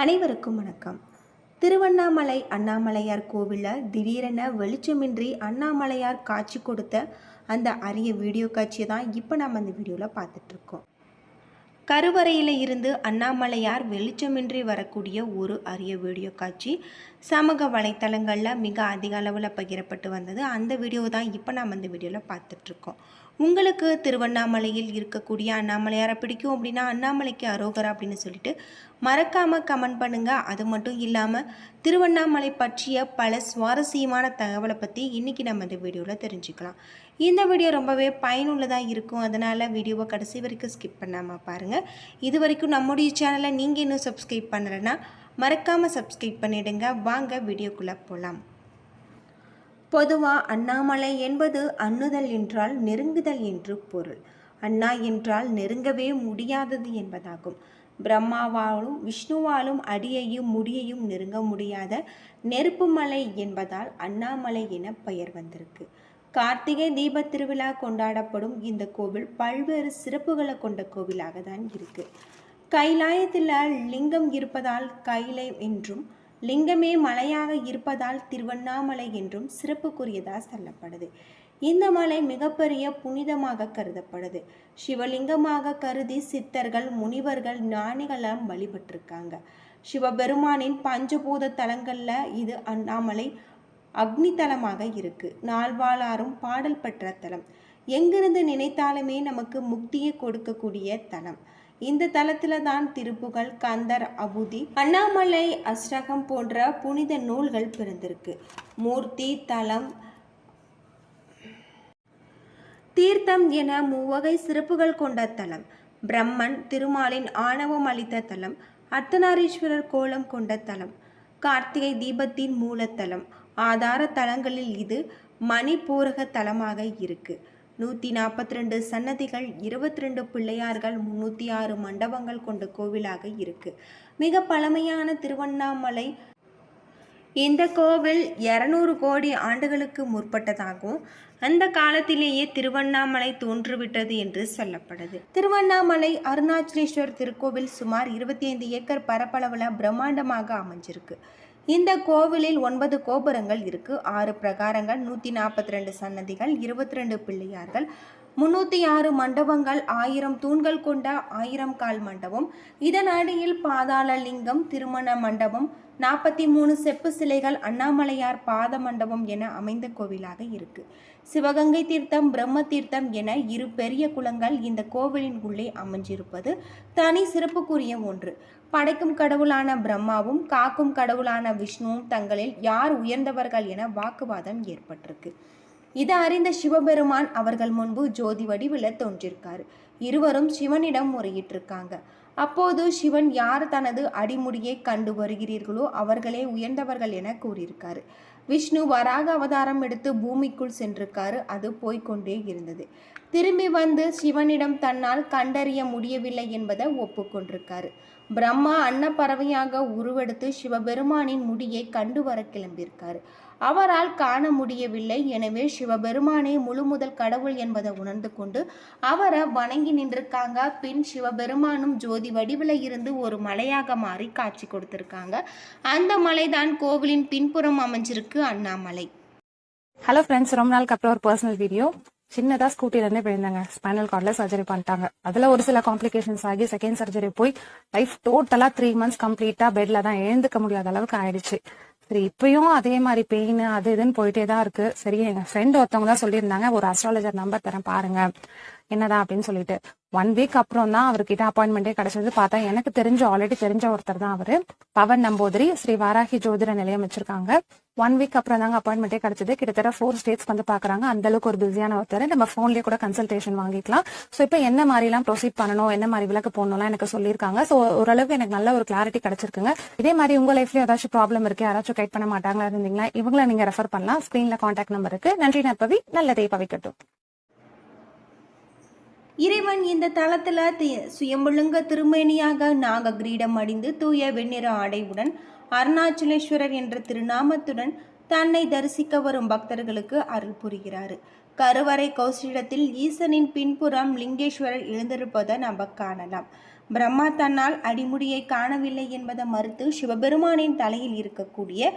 அனைவருக்கும் வணக்கம். திருவண்ணாமலை அண்ணாமலையார் கோவிலில் திடீரென வெளிச்சமின்றி அண்ணாமலையார் காட்சி கொடுத்த அந்த அரிய வீடியோ காட்சியை தான் இப்போ நம்ம இந்த வீடியோவில் பார்த்துட்ருக்கோம். கருவறையில் இருந்து அண்ணாமலையார் வெளிச்சமின்றி வரக்கூடிய ஒரு அரிய வீடியோ காட்சி சமூக வலைத்தளங்களில் மிக அதிக அளவில் பகிரப்பட்டு வந்தது. அந்த வீடியோ தான் இப்போ நம்ம இந்த வீடியோவில் பார்த்துட்ருக்கோம். உங்களுக்கு திருவண்ணாமலையில் இருக்கக்கூடிய அண்ணாமலையாரை பிடிக்கும் அப்படின்னா அண்ணாமலைக்கு அரோகரா அப்படின்னு சொல்லிட்டு மறக்காமல் கமெண்ட் பண்ணுங்கள். அது மட்டும் இல்லாமல் திருவண்ணாமலை பற்றிய பல சுவாரஸ்யமான தகவலை பற்றி இன்றைக்கி நம்ம இந்த வீடியோவில் தெரிஞ்சுக்கலாம். இந்த வீடியோ ரொம்பவே பயனுள்ளதாக இருக்கும். அதனால் வீடியோவை கடைசி வரைக்கும் ஸ்கிப் பண்ணாமல் பாருங்கள். இது வரைக்கும் நம்முடைய சேனலை நீங்கள் இன்னும் சப்ஸ்கிரைப் பண்ணலைன்னா மறக்காமல் சப்ஸ்கிரைப் பண்ணிவிடுங்க. வாங்க வீடியோக்குள்ளே போகலாம். பொதுவாக அண்ணாமலை என்பது அண்ணுதல் என்றால் நெருங்குதல் என்று பொருள். அண்ணா என்றால் நெருங்கவே முடியாதது என்பதாகும். பிரம்மாவாலும் விஷ்ணுவாலும் அடியையும் முடியையும் நெருங்க முடியாத நெருப்பு மலை என்பதால் அண்ணாமலை என பெயர் வந்திருக்கு. கார்த்திகை தீப திருவிழா கொண்டாடப்படும் இந்த கோவில் பல்வேறு சிறப்புகளை கொண்ட கோவிலாக தான் இருக்கு. கைலாயத்தில் லிங்கம் இருப்பதால் கைலை என்றும், லிங்கமே மலையாக இருப்பதால் திருவண்ணாமலை என்றும் சிறப்புக்குரியதாக சொல்லப்படுது. இந்த மலை மிகப்பெரிய புனிதமாக கருதப்படுது. சிவலிங்கமாக கருதி சித்தர்கள், முனிவர்கள், ஞானிகளாம் வழிபட்டிருக்காங்க. சிவபெருமானின் பஞ்சபூத தலங்களில் இது அண்ணாமலை அக்னி தலமாக இருக்கு. நால்வாளாரும் பாடல் பெற்ற தலம். எங்கிருந்து நினைத்தாலுமே நமக்கு முக்தியை கொடுக்கக்கூடிய தலம். இந்த தலத்துல தான் திருப்புகழ், கந்தர் அபுதி, அண்ணாமலை அஷ்டகம் போன்ற புனித நூல்கள் பிறந்திருக்கு. மூர்த்தி, தலம், தீர்த்தம் என மூவகை சிறப்புகள் கொண்ட தலம். பிரம்மன் திருமாலின் ஆணவம் அளித்த தலம். அர்த்தநாரீஸ்வரர் கோலம் கொண்ட தலம். கார்த்திகை தீபத்தின் மூலத்தலம். ஆதார தலங்களில் இது மணிபூரக தலமாக இருக்கு. 142 சன்னதிகள், 22 பிள்ளையார்கள், 306 மண்டபங்கள் கொண்ட கோவிலாக இருக்கு. மிக பழமையான திருவண்ணாமலை இந்த கோவில் 200 கோடி ஆண்டுகளுக்கு முற்பட்டதாகவும் அந்த காலத்திலேயே திருவண்ணாமலை தோன்றுவிட்டது என்று சொல்லப்படுது. திருவண்ணாமலை அருணாச்சலேஸ்வர் திருக்கோவில் சுமார் 25 ஏக்கர் பரப்பளவில் பிரம்மாண்டமாக அமைஞ்சிருக்கு. இந்த கோவிலில் 9 கோபுரங்கள் இருக்கு, 6 பிரகாரங்கள், 142 சன்னதிகள், 22 பிள்ளையார்கள், 306 மண்டபங்கள், 1000 தூண்கள் கொண்ட 1000 கால் மண்டபம். இதன் அடியில் பாதாள லிங்கம், திருமண மண்டபம், 43 செப்பு சிலைகள், அண்ணாமலையார் பாத மண்டபம் என அமைந்த கோவிலாக இருக்கு. சிவகங்கை தீர்த்தம், பிரம்ம தீர்த்தம் என 2 பெரிய குளங்கள் இந்த கோவிலின் உள்ளே அமைஞ்சிருப்பது தனி சிறப்புக்குரிய ஒன்று. படைக்கும் கடவுளான பிரம்மாவும் காக்கும் கடவுளான விஷ்ணுவும் தங்களில் யார் உயர்ந்தவர்கள் என வாக்குவாதம் ஏற்பட்டிருக்கு. இதை அறிந்த சிவபெருமான் அவர்கள் முன்பு ஜோதி வடிவில் தோன்றிருக்காரு. இருவரும் சிவனிடம் முறையிட்டிருக்காங்க. அப்போது சிவன் யார் தனது அடிமுடியை கண்டு வருகிறீர்களோ அவர்களே உயர்ந்தவர்கள் என கூறியிருக்காரு. விஷ்ணு வராக அவதாரம் எடுத்து பூமிக்குள் சென்றிருக்காரு. அது போய்கொண்டே இருந்தது. திரும்பி வந்து சிவனிடம் தன்னால் கண்டறிய முடியவில்லை என்பதை ஒப்புக்கொண்டிருக்காரு. பிரம்மா அன்னப்பறவையாக உருவெடுத்து சிவபெருமானின் முடியை கண்டு வர கிளம்பியிருக்காரு. அவரால் காண முடியவில்லை. எனவே சிவபெருமானே முழு முதல் கடவுள் என்பதை உணர்ந்து கொண்டு அவரை வணங்கி நின்றிருக்காங்க. பின் சிவபெருமானும் ஜோதி வடிவில் இருந்து ஒரு மலையாக மாறி காட்சி கொடுத்திருக்காங்க. அந்த மலைதான் கோவிலின் பின்புறம் அமைஞ்சிருக்கு அண்ணாமலை. ஹலோ ஃப்ரெண்ட்ஸ், ரொம்ப நாளுக்கு அப்புறம் ஒரு பர்சனல் வீடியோ. சின்னதா ஸ்கூட்டிலேருந்தே விழுந்தாங்க. ஸ்பைனல் கார்டில் சர்ஜரி பண்ணிட்டாங்க. அதில் ஒரு சில காம்ப்ளிகேஷன்ஸ் ஆகி செகண்ட் சர்ஜரி போய் லைஃப் டோட்டலாக 3 months கம்ப்ளீட்டாக பெட்டில் தான் எழுந்துக்க முடியாத அளவுக்கு ஆயிடுச்சு. சரி, இப்பயும் அதே மாதிரி பெயின் அது இதுன்னு போயிட்டே தான் இருக்கு. சரி, எங்க ஃப்ரெண்ட் ஒருத்தவங்க தான் சொல்லியிருந்தாங்க, ஒரு அஸ்ட்ராலஜர் நம்பர் தரேன் பாருங்க என்னதான் அப்படின்னு சொல்லிட்டு. 1 week அப்புறம் தான் அவர்கிட்ட அப்பாயின்மெண்டே கிடைச்சது. பார்த்தா எனக்கு ஆல்ரெடி தெரிஞ்ச ஒருத்தர் தான் அவரு. பவன் நம்பூதிரி ஸ்ரீ வாராகி ஜோதிட நிலையம் வச்சிருக்காங்க. 1 week அப்புறம் தாங்க அப்பாயின்மெண்டே கிடைச்சது. கிட்டத்தட்ட 4 states வந்து பாக்குறாங்க. அந்த அளவுக்கு ஒரு பிஸியான ஒருத்தர். நம்ம போன்லயே கூட கன்சல்டேஷன் வாங்கிக்கலாம். ஸோ இப்போ என்ன மாதிரி எல்லாம் ப்ரொசீட் பண்ணணும், என்ன மாதிரி விளக்கு போடணும்லாம் எனக்கு சொல்லியிருக்காங்க. ஸோ ஓரளவுக்கு எனக்கு நல்ல ஒரு கிளாரிட்டி கிடைச்சிருக்குங்க. இதே மாதிரி உங்க லைஃப்ல ஏதாச்சும் ப்ராப்ளம் இருக்கு, யாராச்சும் கைட் பண்ண மாட்டாங்களா இருந்தீங்களா, இவங்களை நீங்க ரெஃபர் பண்ணலாம். ஸ்கிரீன்ல கான்டாக்ட் நம்பர் இருக்கு. நன்றி நற்பவி, நல்லதே பவிக்கட்டும். இறைவன் இந்த தலத்தில் சுயம்புலுங்க திருமேனியாக நாக கிரீடம் அணிந்து தூய வெண்ணிற ஆடையுடன் அருணாச்சலேஸ்வரர் என்ற திருநாமத்துடன் தன்னை தரிசிக்க வரும் பக்தர்களுக்கு அருள் புரிகிறார். கருவறை கௌசிடத்தில் ஈசனின் பின்புறம் லிங்கேஸ்வரர் எழுந்திருப்பதை நம்ம காணலாம். பிரம்மா தன்னால் அடிமுடியை காணவில்லை என்பதை மறுத்து சிவபெருமானின் தலையில் இருக்கக்கூடிய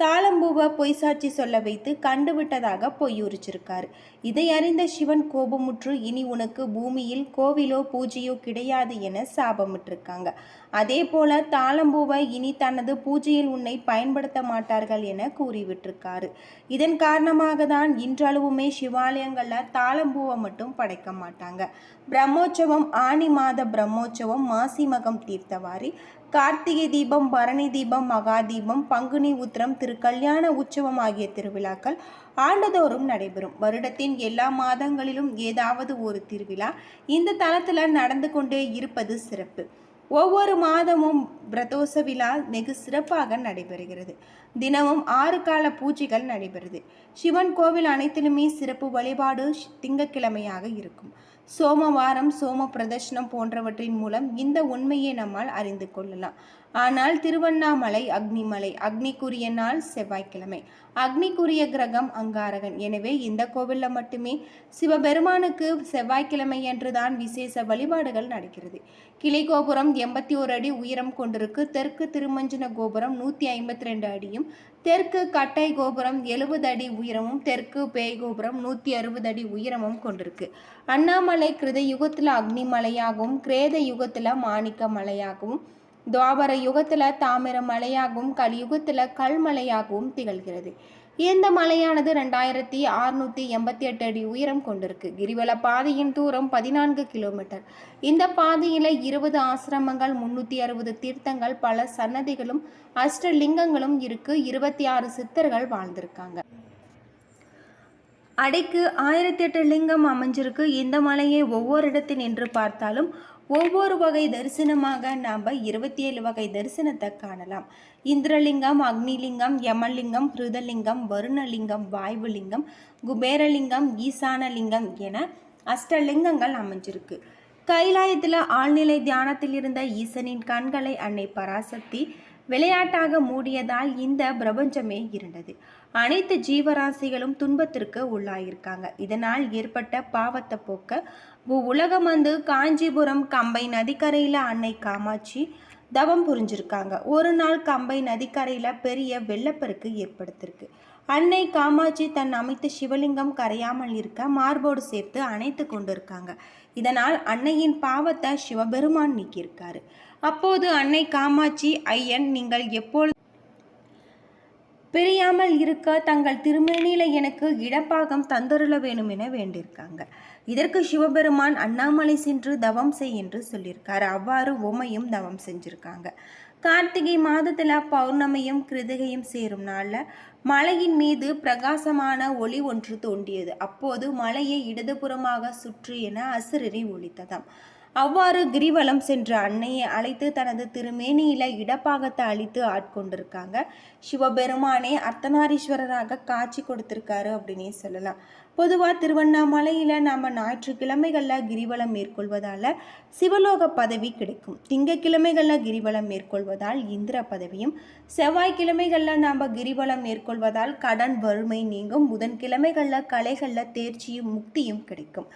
தாளம்பூவை பொய் சாட்சி சொல்ல வைத்து கண்டுவிட்டதாக பொய்யுரிச்சிருக்காரு. இதை அறிந்த சிவன் கோபமுற்று இனி உனக்கு பூமியில் கோவிலோ பூஜையோ கிடையாது என சாபமிட்டிருக்காங்க. அதே போல தாளம்பூவை இனி தனது பூஜையில் உன்னை பயன்படுத்த மாட்டார்கள் என கூறிவிட்டிருக்காரு. இதன் காரணமாக தான் இன்றளவுமே சிவாலயங்கள்ல தாளம்பூவை மட்டும் படைக்க மாட்டாங்க. பிரம்மோற்சவம் ஆனி மாத பிரம்மோற்சவம், மாசி மகம் தீர்த்தவாரி, கார்த்திகை தீபம், பரணி தீபம், மகா தீபம், பங்குனி உத்திரம், திருக்கல்யாண உற்சவம் ஆகிய திருவிழாக்கள் ஆண்டுதோறும் நடைபெறும். வருடத்தின் எல்லா மாதங்களிலும் ஏதாவது ஒரு திருவிழா இந்த தலத்தில் நடந்து கொண்டே இருப்பது சிறப்பு. ஒவ்வொரு மாதமும் பிரதோஷ விழா வெகு சிறப்பாக நடைபெறுகிறது. தினமும் 6 கால பூஜைகள் நடைபெறுது. சிவன் கோவில் அனைத்திலுமே சிறப்பு வழிபாடு திங்கட்கிழமையாக இருக்கும். சோமவாரம், சோம பிரதர்ஷனம் போன்றவற்றின் மூலம் இந்த உண்மையை நம்மால் அறிந்து கொள்ளலாம். ஆனால் திருவண்ணாமலை அக்னிமலை, அக்னிக்குரிய நாள் செவ்வாய்க்கிழமை, அக்னிக்குரிய கிரகம் அங்காரகன். எனவே இந்த கோவிலில் மட்டுமே சிவபெருமானுக்கு செவ்வாய்க்கிழமை என்றுதான் விசேஷ வழிபாடுகள் நடக்கிறது. கிளை கோபுரம் 81 அடி உயரம் கொண்டிருக்கு. தெற்கு திருமஞ்சன கோபுரம் 152 அடியும், தெற்கு கட்டை கோபுரம் 70 அடி உயரமும், தெற்கு பேய் கோபுரம் 160 அடி உயரமும் கொண்டிருக்கு. அண்ணாமலை கிருத யுகத்தில் அக்னிமலையாகவும், கிரேத யுகத்தில் மாணிக்க மலையாகவும், துவாபர யுகத்தில் தாமிர மலையாகவும், கலியுகத்தில் கல்மலையாகவும் திகழ்கிறது. இந்த மலையானது 2688 அடி உயரம் கொண்டிருக்கு. கிரிவல பாதையின் தூரம் 14 கிலோமீட்டர். இந்த பாதையில் 20 ஆசிரமங்கள், 360 தீர்த்தங்கள், பல சன்னதிகளும் அஷ்டலிங்கங்களும் இருக்கு. 26 சித்தர்கள் வாழ்ந்திருக்காங்க. அடைக்கு 1008 லிங்கம் அமைஞ்சிருக்கு. இந்த மலையை ஒவ்வொரு இடத்தில் நின்று பார்த்தாலும் ஒவ்வொரு வகை தரிசனமாக நாம் 27 வகை தரிசனத்தை காணலாம். இந்திரலிங்கம், அக்னிலிங்கம், யமலிங்கம், ஹிருதலிங்கம், வருணலிங்கம், வாயுலிங்கம், குபேரலிங்கம், ஈசானலிங்கம் என அஷ்டலிங்கங்கள் அமைஞ்சிருக்கு. கைலாயத்தில் ஆழ்நிலை தியானத்தில் இருந்த ஈசனின் கண்களை அன்னை பராசக்தி விளையாட்டாக மூடியதால் இந்த பிரபஞ்சமே இருண்டது. அனைத்து ஜீவராசிகளும் துன்பத்திற்கு உள்ளாயிருக்காங்க. இதனால் ஏற்பட்ட பாவத்தை போக்க உலகம் வந்து காஞ்சிபுரம் கம்பை நதிக்கரையில் அன்னை காமாட்சி தவம் புரிஞ்சிருக்காங்க. ஒரு நாள் கம்பை நதிக்கரையில் பெரிய வெள்ளப்பெருக்கு ஏற்படுத்திருக்கு. அன்னை காமாட்சி தன் அமைத்த சிவலிங்கம் கரையாமல் இருக்க மார்போடு சேர்த்து அணைத்து கொண்டிருக்காங்க. இதனால் அன்னையின் பாவத்தை சிவபெருமான் நீக்கியிருக்காரு. அப்போது அன்னை காமாட்சி, ஐயன் நீங்கள் எப்பொழுது பிரியாமல் இருக்க தங்கள் திருமேனியில எனக்கு இடப்பாகம் தந்தருள வேணும் என வேண்டியிருக்காங்க. இதற்கு சிவபெருமான் அண்ணாமலை சென்று தவம் செய் என்று சொல்லியிருக்காரு. அவ்வாறு உமையும் தவம் செஞ்சிருக்காங்க. கார்த்திகை மாதத்துல பௌர்ணமியும் கிருதிகையும் சேரும் நாள்ல மலையின் மீது பிரகாசமான ஒளி ஒன்று தோன்றியது. அப்போது மலையை இடதுபுறமாக சுற்று என அசுரரை ஒலித்ததாம். அவ்வாறு கிரிவலம் சென்ற அன்னையை அழைத்து தனது திருமேனியில இடப்பாகத்தை அழித்து ஆட்கொண்டிருக்காங்க. சிவபெருமானே அர்த்தநாரீஸ்வரராக காட்சி கொடுத்திருக்காரு அப்படின்னே சொல்லலாம். பொதுவாக திருவண்ணாமலையில் நாம் ஞாயிற்றுக்கிழமைகளில் கிரிவலம் மேற்கொள்வதால் சிவலோக பதவி கிடைக்கும். திங்கக்கிழமைகளில் கிரிவலம் மேற்கொள்வதால் இந்திர பதவியும், செவ்வாய்க்கிழமைகளில் நாம் கிரிவலம் மேற்கொள்வதால் கடன் வறுமை நீங்கும், புதன்கிழமைகளில் கலைகளில் தேர்ச்சியும் முக்தியும் கிடைக்கும்,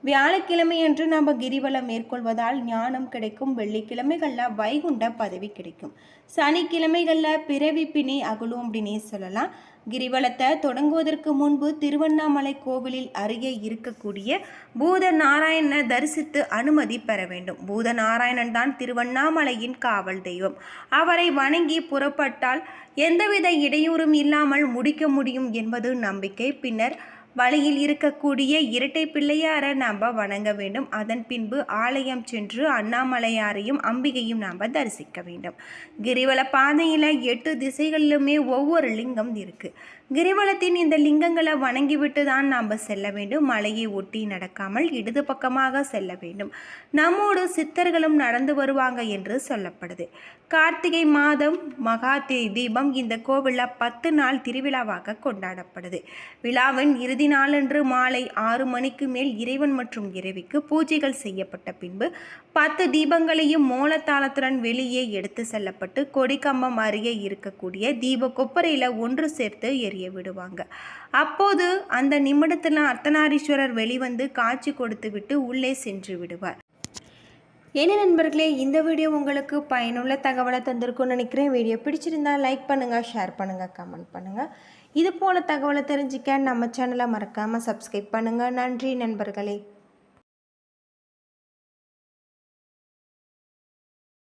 வியாழக்கிழமையன்று நம்ம கிரிவலம் மேற்கொள்வதால் ஞானம் கிடைக்கும், வெள்ளிக்கிழமைகளில் வைகுண்ட பதவி கிடைக்கும், சனிக்கிழமைகளில் பிறவி பிணை அகலும் அப்படின்னே சொல்லலாம். கிரிவலத்தை தொடங்குவதற்கு முன்பு திருவண்ணாமலை கோவிலில் அருகே இருக்கக்கூடிய பூத நாராயணனை தரிசித்து அனுமதி பெற வேண்டும். பூத நாராயணன் தான் திருவண்ணாமலையின் காவல் தெய்வம். அவரை வணங்கி புறப்பட்டால் எந்தவித இடையூறும் இல்லாமல் முடிக்க முடியும் என்பது நம்பிக்கை. பின்னர் வழியில் இருக்கக்கூடிய இரட்டை பிள்ளையாரை நாம் வணங்க வேண்டும். அதன் பின்பு ஆலயம் சென்று அண்ணாமலையாரையும் அம்பிகையும் நாம் தரிசிக்க வேண்டும். கிரிவல பாதையில் 8 திசைகளிலுமே ஒவ்வொரு லிங்கம் இருக்கு. கிரிவலத்தின் இந்த லிங்கங்களை வணங்கிவிட்டு தான் நாம் செல்ல வேண்டும். மலையை ஒட்டி நடக்காமல் இடது பக்கமாக செல்ல வேண்டும். நம்மோடு சித்தர்களும் நடந்து வருவாங்க என்று சொல்லப்படுது. கார்த்திகை மாதம் மகா தீபம் இந்த கோவிலில் 10 நாள் திருவிழாவாக கொண்டாடப்படுது. விழாவின் இறுதி நாளன்று மாலை 6 மணிக்கு மேல் இறைவன் மற்றும் இறைவிக்கு பூஜைகள் செய்யப்பட்ட பின்பு 10 தீபங்களையும் மோளத்தாளத்துடன் வெளியே எடுத்து செல்லப்பட்டு கொடிக்கம்பம் அருகே இருக்கக்கூடிய தீப கொப்பரையில் ஒன்று சேர்த்து எரிய விடுவாங்க. அப்போது அந்த நிமிடத்தில் அர்த்தநாரீஸ்வரர் வெளிவந்து காட்சி கொடுத்து விட்டு உள்ளே சென்று விடுவார். என்ன நண்பர்களே, இந்த வீடியோ உங்களுக்கு பயனுள்ள தகவலை தந்திருக்கும்னு நினைக்கிறேன். வீடியோ பிடிச்சிருந்தா லைக் பண்ணுங்கள், ஷேர் பண்ணுங்கள், கமெண்ட் பண்ணுங்கள். இது போல தகவலை தெரிஞ்சுக்க நம்ம சேனலை மறக்காமல் சப்ஸ்கிரைப் பண்ணுங்கள். நன்றி நண்பர்களே.